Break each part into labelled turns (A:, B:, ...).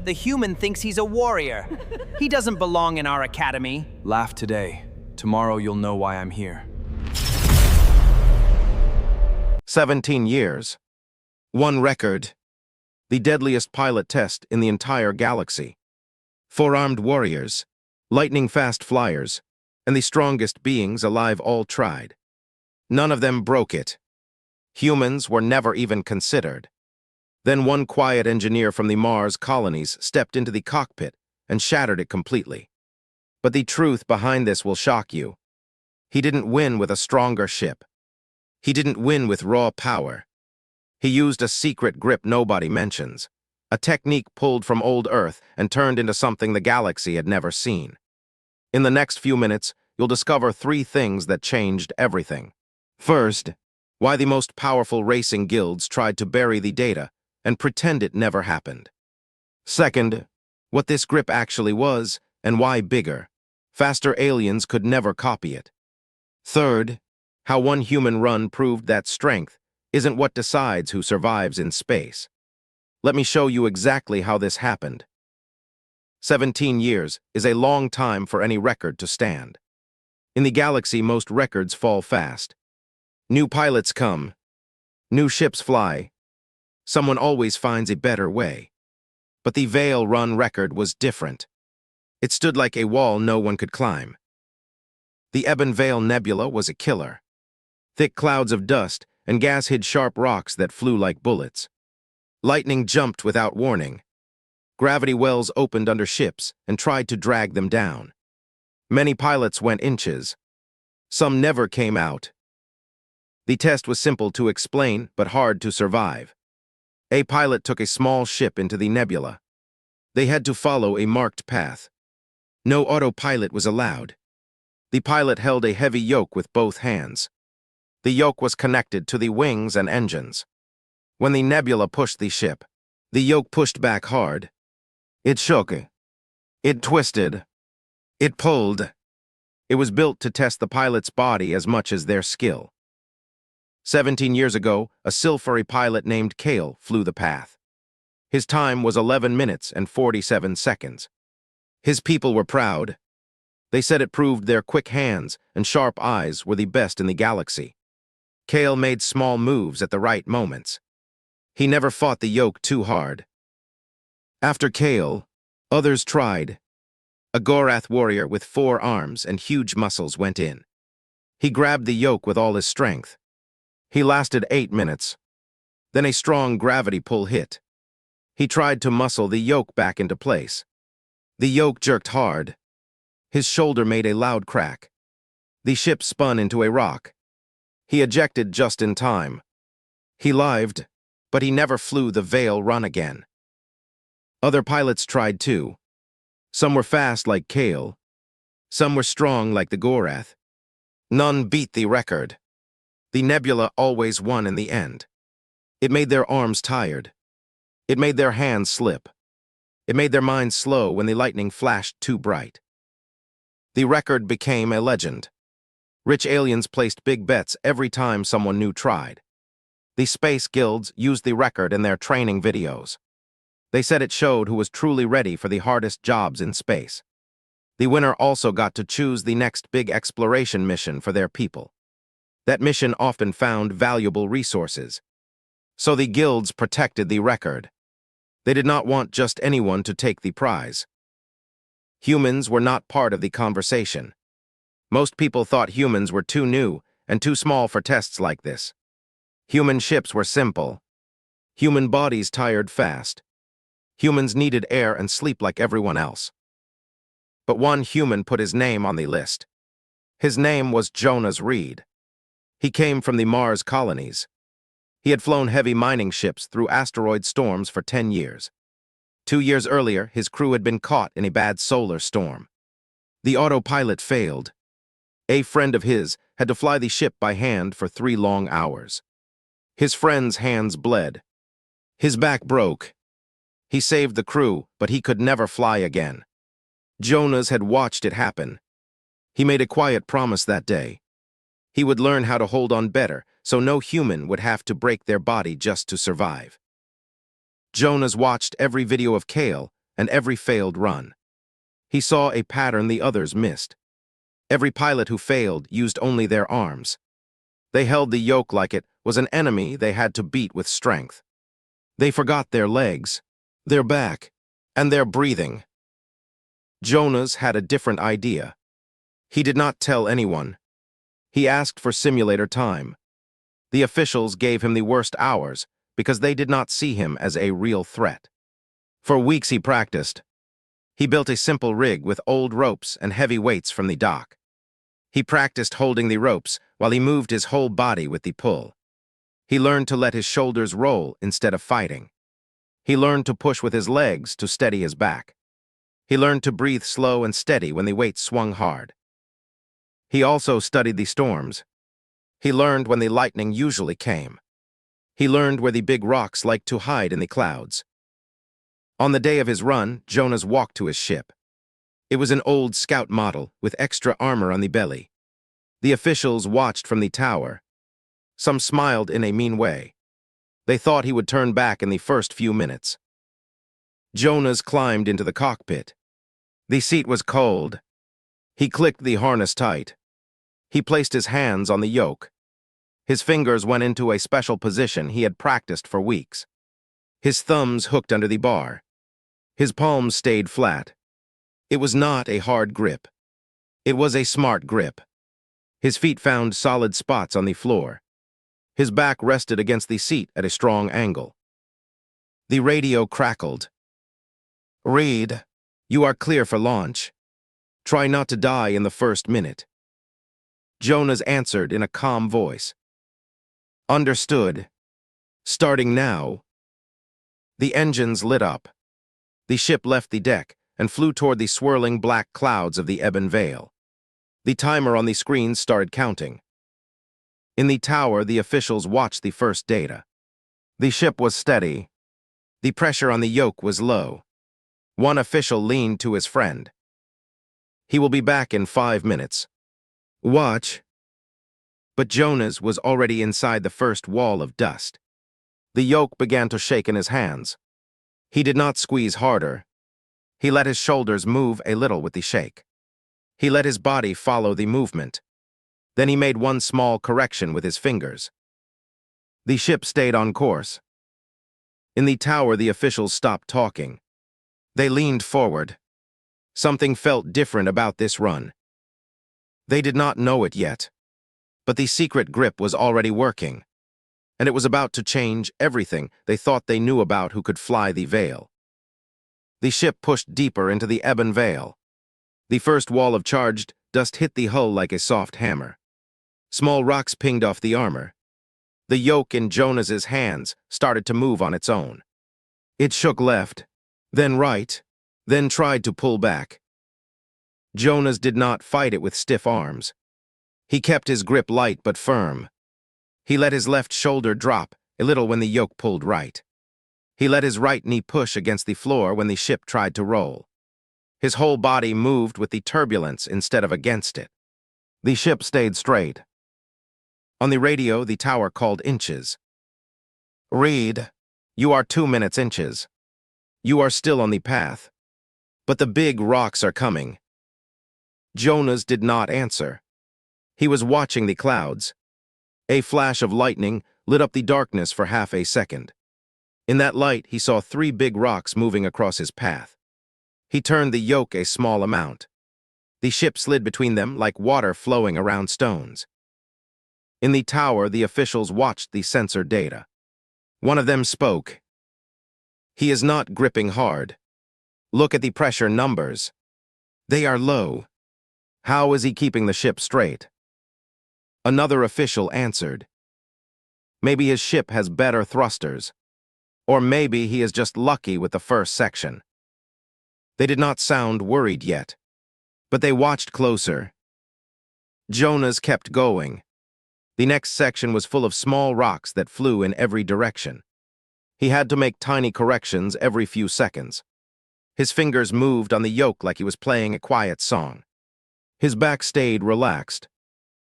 A: the human thinks he's a warrior. He doesn't belong in our academy.
B: Laugh today. Tomorrow you'll know why I'm here.
C: 17 years. One record. The deadliest pilot test in the entire galaxy. 4 armed warriors, lightning-fast flyers, and the strongest beings alive all tried. None of them broke it. Humans were never even considered. Then one quiet engineer from the Mars colonies stepped into the cockpit and shattered it completely. But the truth behind this will shock you. He didn't win with a stronger ship. He didn't win with raw power. He used a secret grip nobody mentions, a technique pulled from old Earth and turned into something the galaxy had never seen. In the next few minutes, you'll discover 3 things that changed everything. First, why the most powerful racing guilds tried to bury the data and pretend it never happened. Second, what this grip actually was and why bigger, faster aliens could never copy it. Third, how one human run proved that strength isn't what decides who survives in space. Let me show you exactly how this happened. 17 years is a long time for any record to stand. In the galaxy, most records fall fast. New pilots come. New ships fly. Someone always finds a better way. But the Veil Run record was different. It stood like a wall no one could climb. The Ebon Veil Nebula was a killer. Thick clouds of dust and gas hid sharp rocks that flew like bullets. Lightning jumped without warning. Gravity wells opened under ships and tried to drag them down. Many pilots went inches. Some never came out. The test was simple to explain, but hard to survive. A pilot took a small ship into the nebula. They had to follow a marked path. No autopilot was allowed. The pilot held a heavy yoke with both hands. The yoke was connected to the wings and engines. When the nebula pushed the ship, the yoke pushed back hard. It shook. It twisted. It pulled. It was built to test the pilot's body as much as their skill. 17 years ago, a silvery pilot named Kale flew the path. His time was 11 minutes and 47 seconds. His people were proud. They said it proved their quick hands and sharp eyes were the best in the galaxy. Kale made small moves at the right moments. He never fought the yoke too hard. After Kale, others tried. A Gorath warrior with 4 arms and huge muscles went in. He grabbed the yoke with all his strength. He lasted 8 minutes. Then a strong gravity pull hit. He tried to muscle the yoke back into place. The yoke jerked hard. His shoulder made a loud crack. The ship spun into a rock. He ejected just in time. He lived, but he never flew the Veil Run again. Other pilots tried too. Some were fast like Kale. Some were strong like the Gorath. None beat the record. The nebula always won in the end. It made their arms tired. It made their hands slip. It made their minds slow when the lightning flashed too bright. The record became a legend. Rich aliens placed big bets every time someone new tried. The space guilds used the record in their training videos. They said it showed who was truly ready for the hardest jobs in space. The winner also got to choose the next big exploration mission for their people. That mission often found valuable resources. So the guilds protected the record. They did not want just anyone to take the prize. Humans were not part of the conversation. Most people thought humans were too new and too small for tests like this. Human ships were simple. Human bodies tired fast. Humans needed air and sleep like everyone else. But one human put his name on the list. His name was Jonas Reed. He came from the Mars colonies. He had flown heavy mining ships through asteroid storms for 10 years. 2 years earlier, his crew had been caught in a bad solar storm. The autopilot failed. A friend of his had to fly the ship by hand for 3 long hours. His friend's hands bled. His back broke. He saved the crew, but he could never fly again. Jonas had watched it happen. He made a quiet promise that day. He would learn how to hold on better, so no human would have to break their body just to survive. Jonas watched every video of Kale and every failed run. He saw a pattern the others missed. Every pilot who failed used only their arms. They held the yoke like it was an enemy they had to beat with strength. They forgot their legs, their back, and their breathing. Jonas had a different idea. He did not tell anyone. He asked for simulator time. The officials gave him the worst hours because they did not see him as a real threat. For weeks he practiced. He built a simple rig with old ropes and heavy weights from the dock. He practiced holding the ropes while he moved his whole body with the pull. He learned to let his shoulders roll instead of fighting. He learned to push with his legs to steady his back. He learned to breathe slow and steady when the weight swung hard. He also studied the storms. He learned when the lightning usually came. He learned where the big rocks liked to hide in the clouds. On the day of his run, Jonas walked to his ship. It was an old scout model with extra armor on the belly. The officials watched from the tower. Some smiled in a mean way. They thought he would turn back in the first few minutes. Jonas climbed into the cockpit. The seat was cold. He clicked the harness tight. He placed his hands on the yoke. His fingers went into a special position he had practiced for weeks. His thumbs hooked under the bar. His palms stayed flat. It was not a hard grip. It was a smart grip. His feet found solid spots on the floor. His back rested against the seat at a strong angle. The radio crackled. "Reed, you are clear for launch. Try not to die in the first minute." Jonas answered in a calm voice. "Understood. Starting now." The engines lit up. The ship left the deck and flew toward the swirling black clouds of the ebon veil. The timer on the screen started counting. In the tower, the officials watched the first data. The ship was steady. The pressure on the yoke was low. One official leaned to his friend. "He will be back in 5 minutes. Watch." But Jonas was already inside the first wall of dust. The yoke began to shake in his hands. He did not squeeze harder. He let his shoulders move a little with the shake. He let his body follow the movement. Then he made one small correction with his fingers. The ship stayed on course. In the tower, the officials stopped talking. They leaned forward. Something felt different about this run. They did not know it yet, but the secret grip was already working, and it was about to change everything they thought they knew about who could fly the veil. The ship pushed deeper into the ebon veil. The first wall of charged dust hit the hull like a soft hammer. Small rocks pinged off the armor. The yoke in Jonas's hands started to move on its own. It shook left, then right, then tried to pull back. Jonas did not fight it with stiff arms. He kept his grip light but firm. He let his left shoulder drop a little when the yoke pulled right. He let his right knee push against the floor when the ship tried to roll. His whole body moved with the turbulence instead of against it. The ship stayed straight. On the radio, the tower called inches. "Reed, you are 2 minutes inches. You are still on the path. But the big rocks are coming." Jonas did not answer. He was watching the clouds. A flash of lightning lit up the darkness for half a second. In that light, he saw 3 big rocks moving across his path. He turned the yoke a small amount. The ship slid between them like water flowing around stones. In the tower, the officials watched the sensor data. One of them spoke. "He is not gripping hard. Look at the pressure numbers. They are low. How is he keeping the ship straight?" Another official answered. "Maybe his ship has better thrusters. Or maybe he is just lucky with the first section." They did not sound worried yet, but they watched closer. Jonas kept going. The next section was full of small rocks that flew in every direction. He had to make tiny corrections every few seconds. His fingers moved on the yoke like he was playing a quiet song. His back stayed relaxed.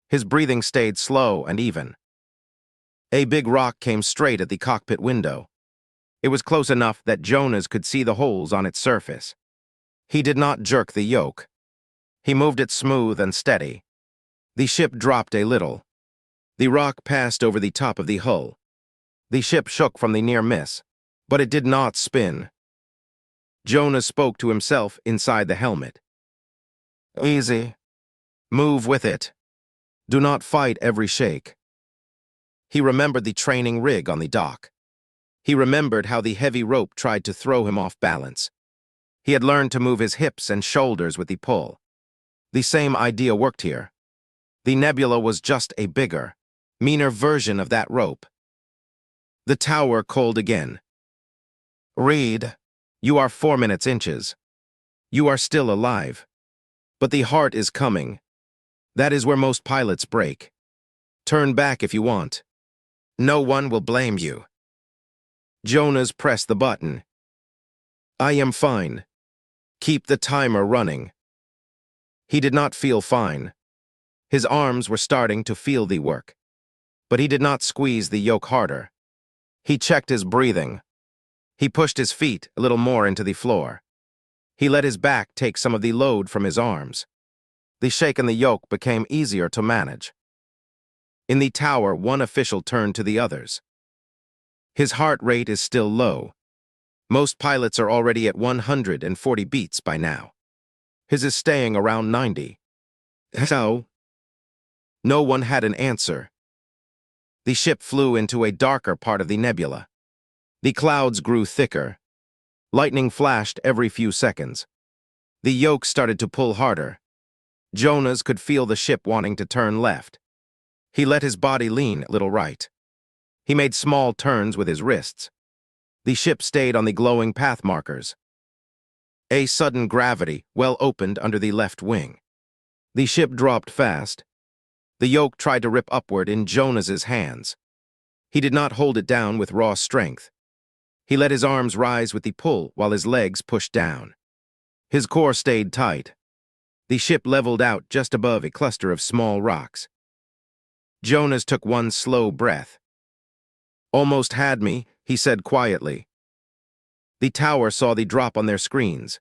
C: His breathing stayed slow and even. A big rock came straight at the cockpit window. It was close enough that Jonas could see the holes on its surface. He did not jerk the yoke. He moved it smooth and steady. The ship dropped a little. The rock passed over the top of the hull. The ship shook from the near miss, but it did not spin. Jonas spoke to himself inside the helmet. Easy. Move with it. Do not fight every shake. He remembered the training rig on the dock. He remembered how the heavy rope tried to throw him off balance. He had learned to move his hips and shoulders with the pull. The same idea worked here. The nebula was just a bigger, meaner version of that rope. The tower called again. Reed, you are 4 minutes inches. You are still alive. But the heart is coming. That is where most pilots break. Turn back if you want. No one will blame you. Jonas pressed the button. I am fine. Keep the timer running. He did not feel fine. His arms were starting to feel the work. But he did not squeeze the yoke harder. He checked his breathing. He pushed his feet a little more into the floor. He let his back take some of the load from his arms. The shake in the yoke became easier to manage. In the tower, one official turned to the others. His heart rate is still low. Most pilots are already at 140 beats by now. His is staying around 90. So? No one had an answer. The ship flew into a darker part of the nebula. The clouds grew thicker. Lightning flashed every few seconds. The yoke started to pull harder. Jonas could feel the ship wanting to turn left. He let his body lean a little right. He made small turns with his wrists. The ship stayed on the glowing path markers. A sudden gravity well opened under the left wing. The ship dropped fast. The yoke tried to rip upward in Jonas's hands. He did not hold it down with raw strength. He let his arms rise with the pull while his legs pushed down. His core stayed tight. The ship leveled out just above a cluster of small rocks. Jonas took one slow breath. Almost had me, he said quietly. The tower saw the drop on their screens.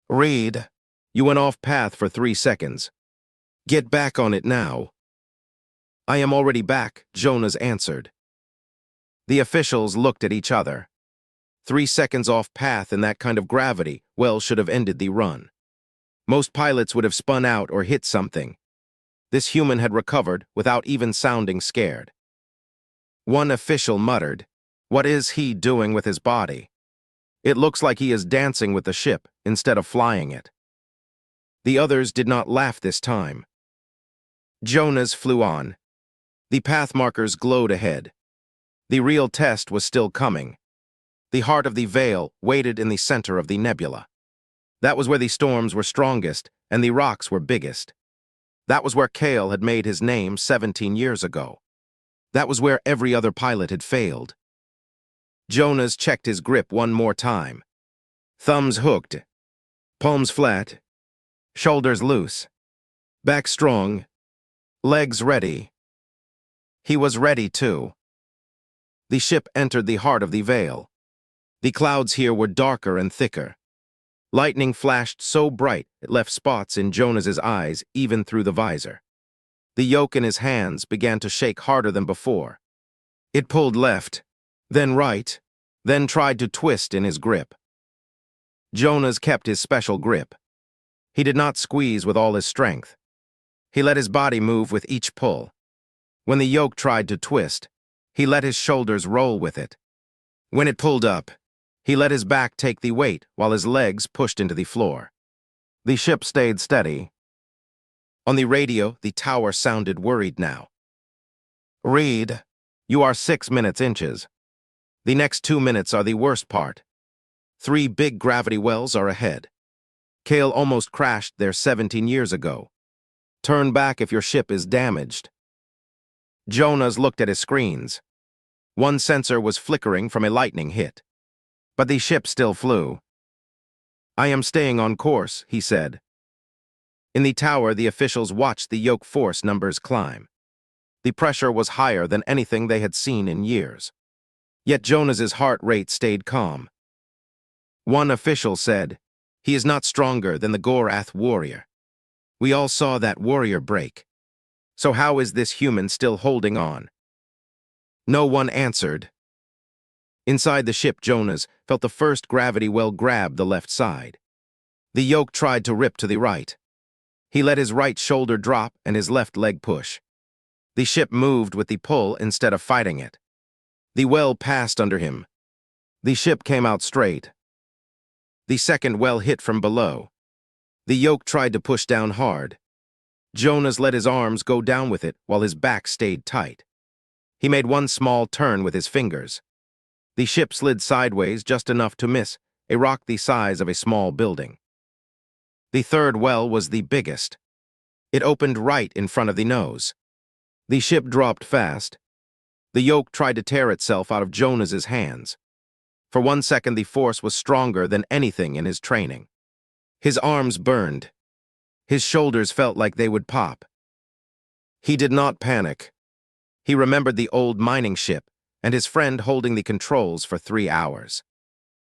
C: Reed, you went off path for 3 seconds. Get back on it now. I am already back, Jonas answered. The officials looked at each other. 3 seconds off path in that kind of gravity well should have ended the run. Most pilots would have spun out or hit something. This human had recovered without even sounding scared. One official muttered, "What is he doing with his body? It looks like he is dancing with the ship instead of flying it." The others did not laugh this time. Jonas flew on. The path markers glowed ahead. The real test was still coming. The heart of the veil waited in the center of the nebula. That was where the storms were strongest and the rocks were biggest. That was where Kale had made his name 17 years ago. That was where every other pilot had failed. Jonas checked his grip one more time. Thumbs hooked, palms flat, shoulders loose, back strong, legs ready. He was ready too. The ship entered the heart of the veil. The clouds here were darker and thicker. Lightning flashed so bright it left spots in Jonas's eyes even through the visor. The yoke in his hands began to shake harder than before. It pulled left, then right, then tried to twist in his grip. Jonas kept his special grip. He did not squeeze with all his strength. He let his body move with each pull. When the yoke tried to twist, he let his shoulders roll with it. When it pulled up, he let his back take the weight while his legs pushed into the floor. The ship stayed steady. On the radio, the tower sounded worried now. Reed, you are 6 minutes inches. The next 2 minutes are the worst part. 3 big gravity wells are ahead. Kale almost crashed there 17 years ago. Turn back if your ship is damaged. Jonas looked at his screens. One sensor was flickering from a lightning hit. But the ship still flew. I am staying on course, he said. In the tower, the officials watched the yoke force numbers climb. The pressure was higher than anything they had seen in years. Yet Jonas's heart rate stayed calm. One official said, "He is not stronger than the Gorath warrior. We all saw that warrior break. So how is this human still holding on?" No one answered. Inside the ship, Jonas felt the first gravity well grab the left side. The yoke tried to rip to the right. He let his right shoulder drop and his left leg push. The ship moved with the pull instead of fighting it. The well passed under him. The ship came out straight. The second well hit from below. The yoke tried to push down hard. Jonas let his arms go down with it while his back stayed tight. He made one small turn with his fingers. The ship slid sideways just enough to miss a rock the size of a small building. The third well was the biggest. It opened right in front of the nose. The ship dropped fast. The yoke tried to tear itself out of Jonas's hands. For 1 second, the force was stronger than anything in his training. His arms burned. His shoulders felt like they would pop. He did not panic. He remembered the old mining ship and his friend holding the controls for 3 hours.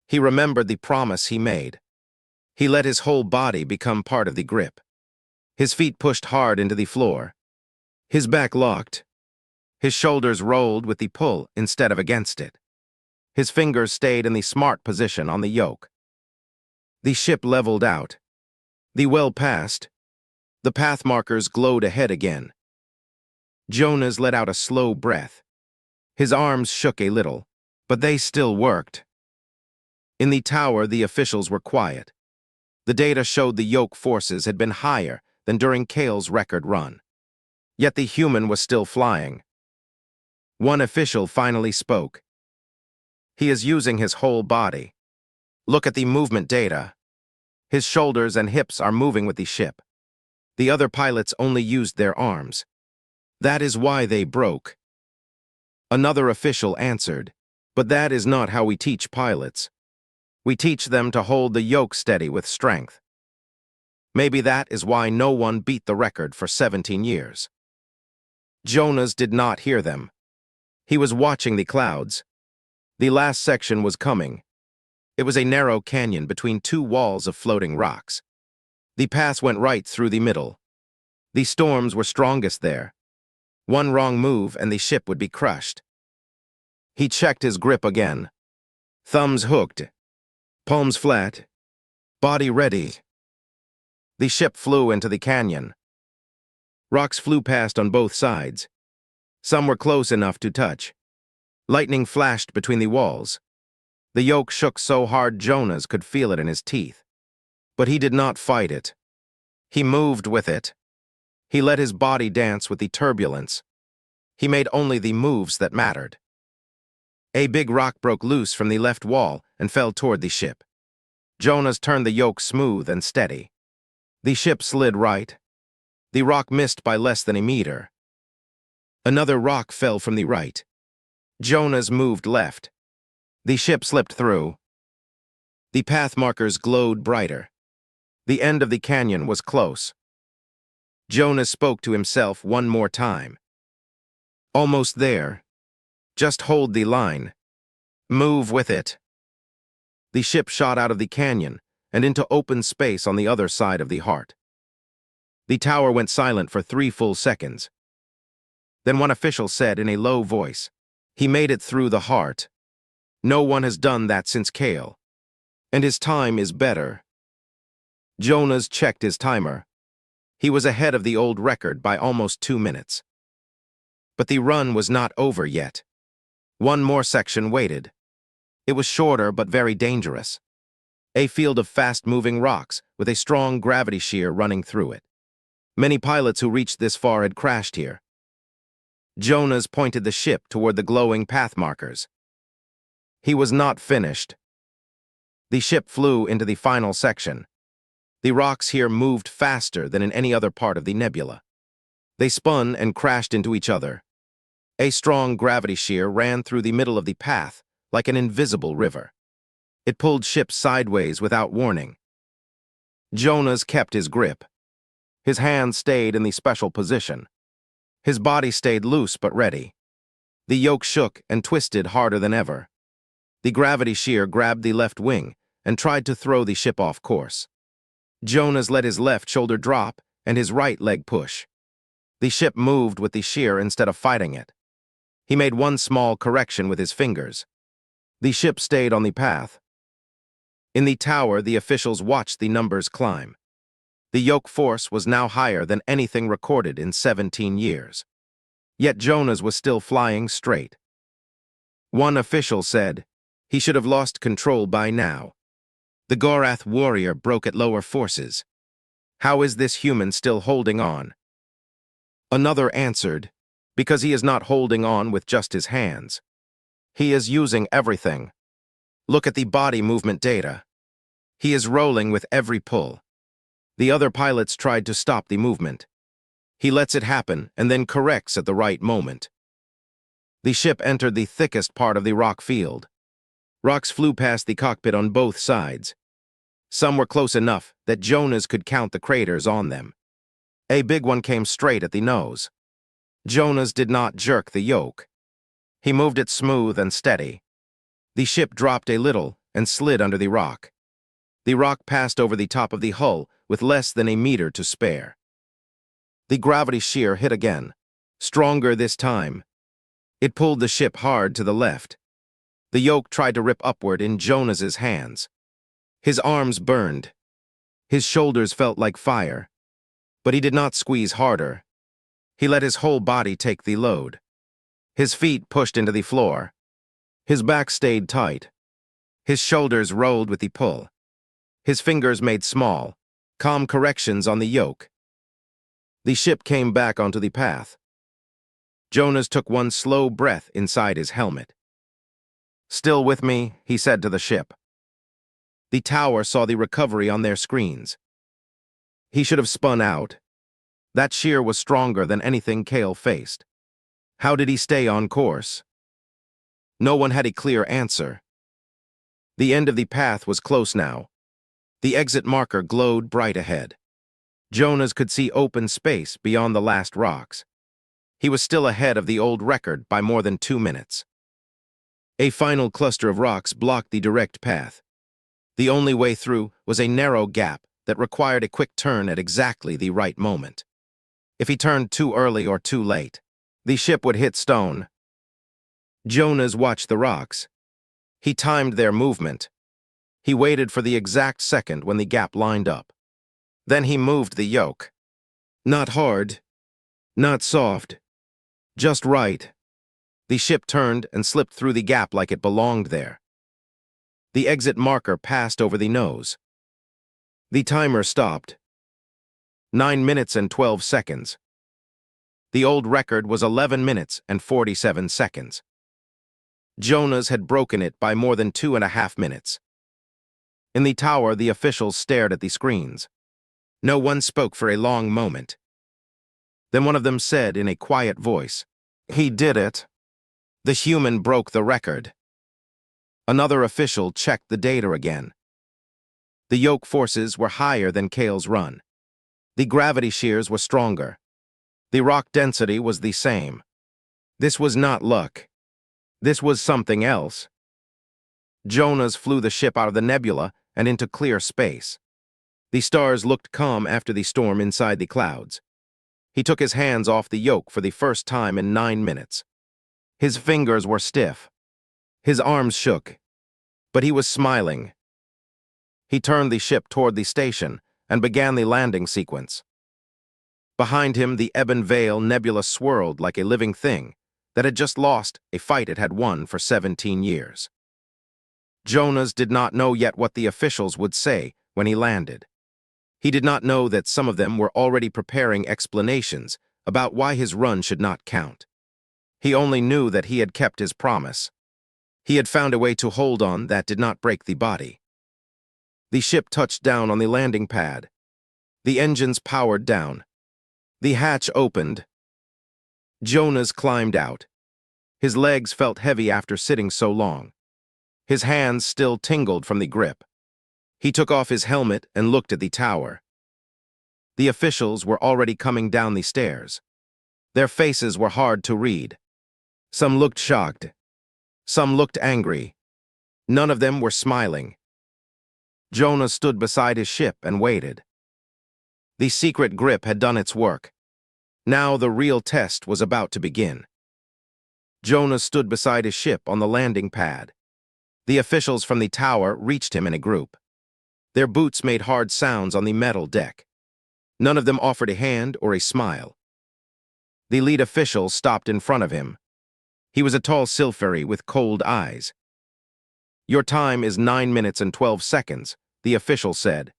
C: He remembered the promise he made. He let his whole body become part of the grip. His feet pushed hard into the floor. His back locked. His shoulders rolled with the pull instead of against it. His fingers stayed in the smart position on the yoke. The ship leveled out. The well passed. The path markers glowed ahead again. Jonas let out a slow breath. His arms shook a little, but they still worked. In the tower, the officials were quiet. The data showed the yoke forces had been higher than during Kale's record run. Yet the human was still flying. One official finally spoke. "He is using his whole body. Look at the movement data. His shoulders and hips are moving with the ship. The other pilots only used their arms. That is why they broke." Another official answered, "But that is not how we teach pilots. We teach them to hold the yoke steady with strength." Maybe that is why no one beat the record for 17 years. Jonas did not hear them. He was watching the clouds. The last section was coming. It was a narrow canyon between 2 walls of floating rocks. The path went right through the middle. The storms were strongest there. One wrong move and the ship would be crushed. He checked his grip again. Thumbs hooked. Palms flat. Body ready. The ship flew into the canyon. Rocks flew past on both sides. Some were close enough to touch. Lightning flashed between the walls. The yoke shook so hard Jonas could feel it in his teeth. But he did not fight it. He moved with it. He let his body dance with the turbulence. He made only the moves that mattered. A big rock broke loose from the left wall and fell toward the ship. Jonas turned the yoke smooth and steady. The ship slid right. The rock missed by less than a meter. Another rock fell from the right. Jonas moved left. The ship slipped through. The path markers glowed brighter. The end of the canyon was close. Jonas spoke to himself one more time. "Almost there. Just hold the line. Move with it." The ship shot out of the canyon and into open space on the other side of the heart. The tower went silent for 3 full seconds. Then one official said in a low voice, "He made it through the heart. No one has done that since Kale. And his time is better." Jonas checked his timer. He was ahead of the old record by almost 2 minutes. But the run was not over yet. One more section waited. It was shorter but very dangerous. A field of fast-moving rocks with a strong gravity shear running through it. Many pilots who reached this far had crashed here. Jonas pointed the ship toward the glowing path markers. He was not finished. The ship flew into the final section. The rocks here moved faster than in any other part of the nebula. They spun and crashed into each other. A strong gravity shear ran through the middle of the path like an invisible river. It pulled ships sideways without warning. Jonas kept his grip. His hands stayed in the special position. His body stayed loose but ready. The yoke shook and twisted harder than ever. The gravity shear grabbed the left wing and tried to throw the ship off course. Jonas let his left shoulder drop and his right leg push. The ship moved with the shear instead of fighting it. He made one small correction with his fingers. The ship stayed on the path. In the tower, the officials watched the numbers climb. The yoke force was now higher than anything recorded in 17 years. Yet Jonas was still flying straight. One official said, "He should have lost control by now. The Gorath warrior broke at lower forces. How is this human still holding on?" Another answered, "Because he is not holding on with just his hands. He is using everything. Look at the body movement data. He is rolling with every pull." The other pilots tried to stop the movement. He lets it happen and then corrects at the right moment. The ship entered the thickest part of the rock field. Rocks flew past the cockpit on both sides. Some were close enough that Jonas could count the craters on them. A big one came straight at the nose. Jonas did not jerk the yoke. He moved it smooth and steady. The ship dropped a little and slid under the rock. The rock passed over the top of the hull with less than a meter to spare. The gravity shear hit again, stronger this time. It pulled the ship hard to the left. The yoke tried to rip upward in Jonas's hands. His arms burned. His shoulders felt like fire. But he did not squeeze harder. He let his whole body take the load. His feet pushed into the floor. His back stayed tight. His shoulders rolled with the pull. His fingers made small, calm corrections on the yoke. The ship came back onto the path. Jonas took one slow breath inside his helmet. "Still with me," he said to the ship. The tower saw the recovery on their screens. He should have spun out. That shear was stronger than anything Kale faced. How did he stay on course? No one had a clear answer. The end of the path was close now. The exit marker glowed bright ahead. Jonas could see open space beyond the last rocks. He was still ahead of the old record by more than 2 minutes. A final cluster of rocks blocked the direct path. The only way through was a narrow gap that required a quick turn at exactly the right moment. If he turned too early or too late, the ship would hit stone. Jonas watched the rocks. He timed their movement. He waited for the exact second when the gap lined up. Then he moved the yoke. Not hard, not soft, just right. The ship turned and slipped through the gap like it belonged there. The exit marker passed over the nose. The timer stopped. 9 minutes and 12 seconds. The old record was 11 minutes and 47 seconds. Jonas had broken it by more than 2.5 minutes. In the tower, the officials stared at the screens. No one spoke for a long moment. Then one of them said in a quiet voice, "He did it. The human broke the record." Another official checked the data again. The yoke forces were higher than Kale's run. The gravity shears were stronger. The rock density was the same. This was not luck. This was something else. Jonas flew the ship out of the nebula and into clear space. The stars looked calm after the storm inside the clouds. He took his hands off the yoke for the first time in 9 minutes. His fingers were stiff. His arms shook. But he was smiling. He turned the ship toward the station and began the landing sequence. Behind him, the Ebon Vale Nebula swirled like a living thing that had just lost a fight it had won for 17 years. Jonas did not know yet what the officials would say when he landed. He did not know that some of them were already preparing explanations about why his run should not count. He only knew that he had kept his promise. He had found a way to hold on that did not break the body. The ship touched down on the landing pad. The engines powered down. The hatch opened. Jonas climbed out. His legs felt heavy after sitting so long. His hands still tingled from the grip. He took off his helmet and looked at the tower. The officials were already coming down the stairs. Their faces were hard to read. Some looked shocked. Some looked angry. None of them were smiling. Jonah stood beside his ship and waited. The secret grip had done its work. Now the real test was about to begin. Jonah stood beside his ship on the landing pad. The officials from the tower reached him in a group. Their boots made hard sounds on the metal deck. None of them offered a hand or a smile. The lead official stopped in front of him. He was a tall Silfari with cold eyes. "Your time is 9 minutes and 12 seconds, the official said.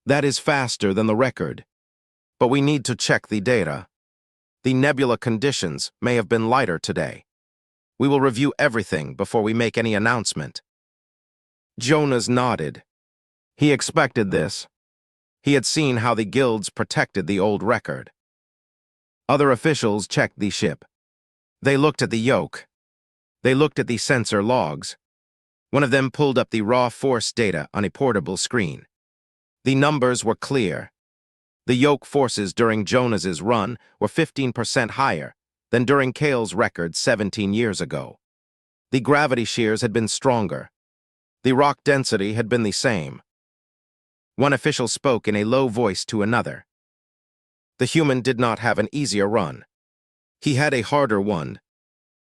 C: "That is faster than the record. But we need to check the data. The nebula conditions may have been lighter today. We will review everything before we make any announcement." Jonas nodded. He expected this. He had seen how the guilds protected the old record. Other officials checked the ship. They looked at the yoke. They looked at the sensor logs. One of them pulled up the raw force data on a portable screen. The numbers were clear. The yoke forces during Jonas's run were 15% higher than during Kale's record 17 years ago. The gravity shears had been stronger. The rock density had been the same. One official spoke in a low voice to another. The human did not have an easier run. He had a harder one,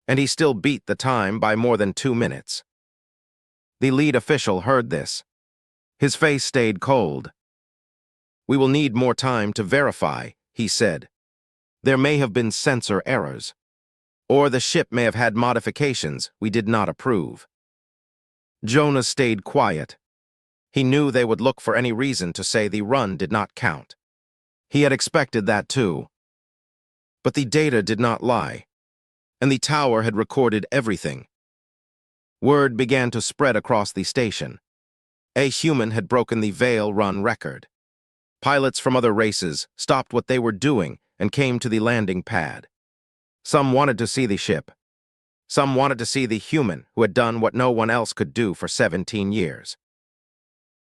C: and he still beat the time by more than 2 minutes. The lead official heard this. His face stayed cold. "We will need more time to verify," he said. "There may have been sensor errors, or the ship may have had modifications we did not approve." Jonas stayed quiet. He knew they would look for any reason to say the run did not count. He had expected that too. But the data did not lie, and the tower had recorded everything. Word began to spread across the station. A human had broken the Veil Run record. Pilots from other races stopped what they were doing and came to the landing pad. Some wanted to see the ship. Some wanted to see the human who had done what no one else could do for 17 years.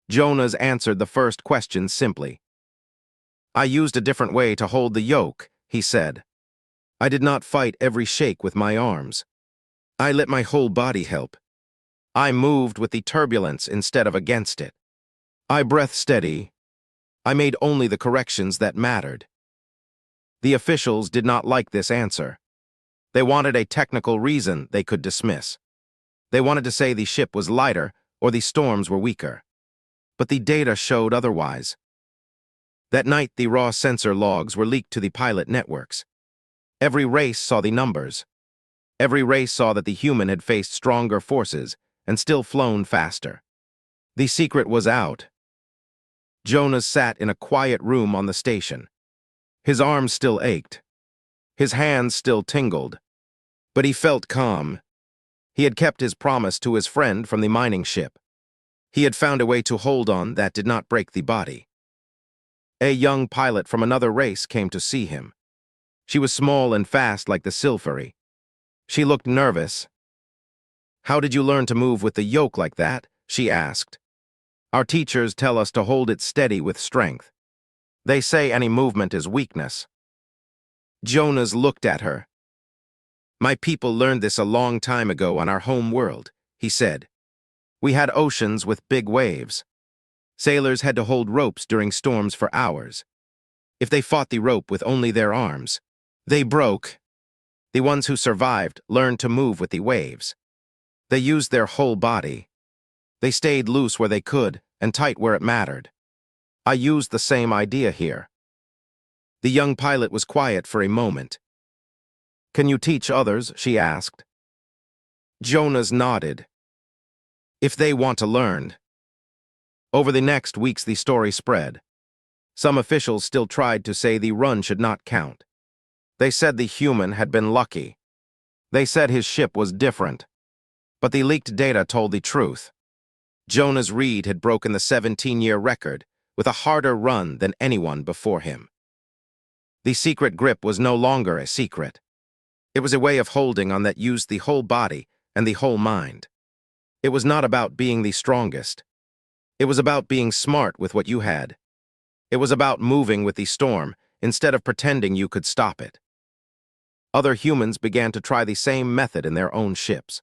C: Jonas answered the first question simply. "I used a different way to hold the yoke," he said. "I did not fight every shake with my arms. I let my whole body help. I moved with the turbulence instead of against it. I breathed steady. I made only the corrections that mattered." The officials did not like this answer. They wanted a technical reason they could dismiss. They wanted to say the ship was lighter or the storms were weaker. But the data showed otherwise. That night, the raw sensor logs were leaked to the pilot networks. Every race saw the numbers. Every race saw that the human had faced stronger forces and still flown faster. The secret was out. Jonas sat in a quiet room on the station. His arms still ached. His hands still tingled. But he felt calm. He had kept his promise to his friend from the mining ship. He had found a way to hold on that did not break the body. A young pilot from another race came to see him. She was small and fast like the Silfari. She looked nervous. "How did you learn to move with the yoke like that?" she asked. "Our teachers tell us to hold it steady with strength. They say any movement is weakness." Jonas looked at her. "My people learned this a long time ago on our home world," he said. "We had oceans with big waves. Sailors had to hold ropes during storms for hours. If they fought the rope with only their arms, they broke. The ones who survived learned to move with the waves. They used their whole body. They stayed loose where they could and tight where it mattered. I used the same idea here." The young pilot was quiet for a moment. "Can you teach others?" she asked. Jonas nodded. "If they want to learn." Over the next weeks, the story spread. Some officials still tried to say the run should not count. They said the human had been lucky. They said his ship was different. But the leaked data told the truth. Jonas Reed had broken the 17-year record with a harder run than anyone before him. The secret grip was no longer a secret. It was a way of holding on that used the whole body and the whole mind. It was not about being the strongest. It was about being smart with what you had. It was about moving with the storm instead of pretending you could stop it. Other humans began to try the same method in their own ships.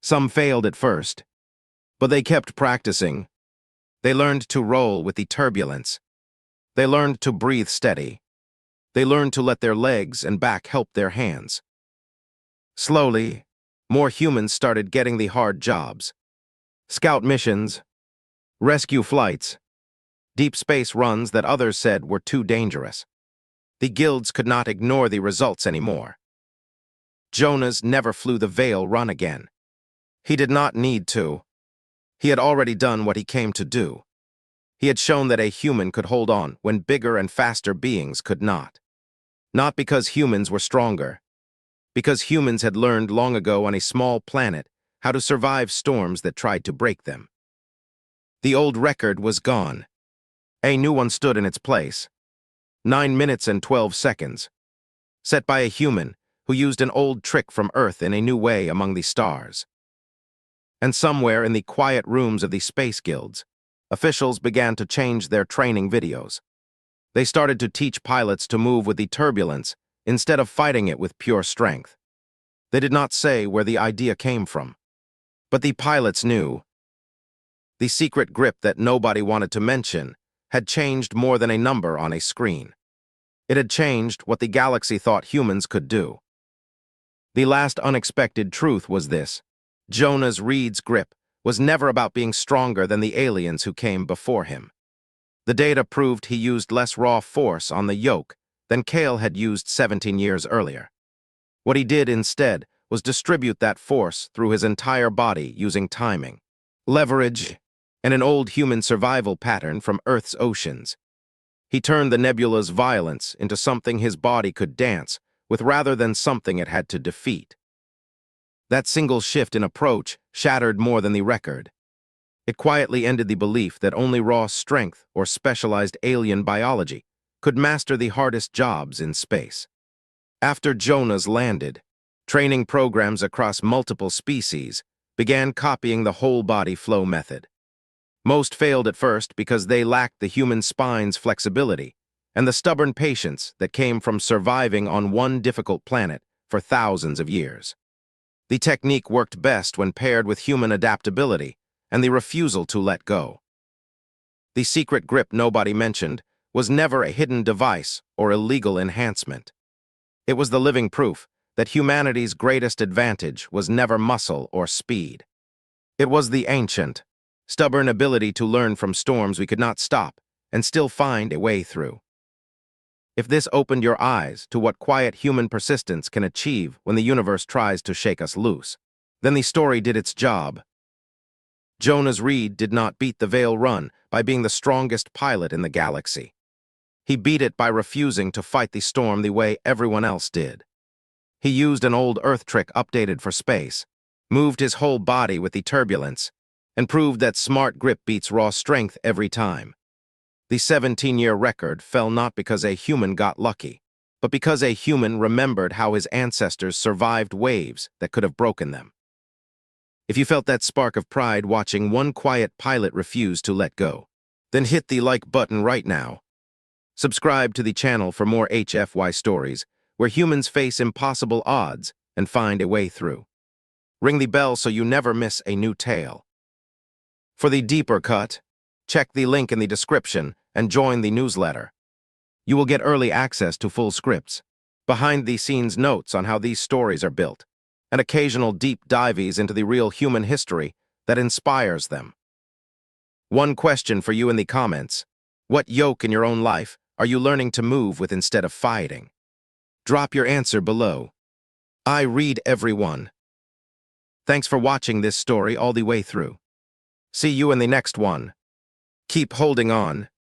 C: Some failed at first. But they kept practicing. They learned to roll with the turbulence. They learned to breathe steady. They learned to let their legs and back help their hands. Slowly, more humans started getting the hard jobs. Scout missions, rescue flights, deep space runs that others said were too dangerous. The guilds could not ignore the results anymore. Jonas never flew the Veil run again. He did not need to. He had already done what he came to do. He had shown that a human could hold on when bigger and faster beings could not. Not because humans were stronger, because humans had learned long ago on a small planet how to survive storms that tried to break them. The old record was gone. A new one stood in its place. 9 minutes and 12 seconds. Set by a human who used an old trick from Earth in a new way among the stars. And somewhere in the quiet rooms of the space guilds, officials began to change their training videos. They started to teach pilots to move with the turbulence instead of fighting it with pure strength. They did not say where the idea came from. But the pilots knew. The secret grip that nobody wanted to mention had changed more than a number on a screen. It had changed what the galaxy thought humans could do. The last unexpected truth was this: Jonas Reed's grip was never about being stronger than the aliens who came before him. The data proved he used less raw force on the yoke than Kale had used 17 years earlier. What he did instead was distribute that force through his entire body using timing, leverage, and an old human survival pattern from Earth's oceans. He turned the nebula's violence into something his body could dance with rather than something it had to defeat. That single shift in approach shattered more than the record. It quietly ended the belief that only raw strength or specialized alien biology could master the hardest jobs in space. After Jonas landed, training programs across multiple species began copying the whole-body flow method. Most failed at first because they lacked the human spine's flexibility and the stubborn patience that came from surviving on one difficult planet for thousands of years. The technique worked best when paired with human adaptability and the refusal to let go. The secret grip nobody mentioned was never a hidden device or illegal enhancement. It was the living proof that humanity's greatest advantage was never muscle or speed. It was the ancient, stubborn ability to learn from storms we could not stop and still find a way through. If this opened your eyes to what quiet human persistence can achieve when the universe tries to shake us loose, then the story did its job. Jonas Reed did not beat the Veil Run by being the strongest pilot in the galaxy. He beat it by refusing to fight the storm the way everyone else did. He used an old Earth trick updated for space, moved his whole body with the turbulence, and proved that smart grip beats raw strength every time. The 17-year record fell not because a human got lucky, but because a human remembered how his ancestors survived waves that could have broken them. If you felt that spark of pride watching one quiet pilot refuse to let go, then hit the like button right now. Subscribe to the channel for more HFY stories where humans face impossible odds and find a way through. Ring the bell so you never miss a new tale. For the deeper cut, check the link in the description and join the newsletter. You will get early access to full scripts, behind-the-scenes notes on how these stories are built, and occasional deep dives into the real human history that inspires them. One question for you in the comments: what yoke in your own life are you learning to move with instead of fighting? Drop your answer below. I read every one. Thanks for watching this story all the way through. See you in the next one. Keep holding on.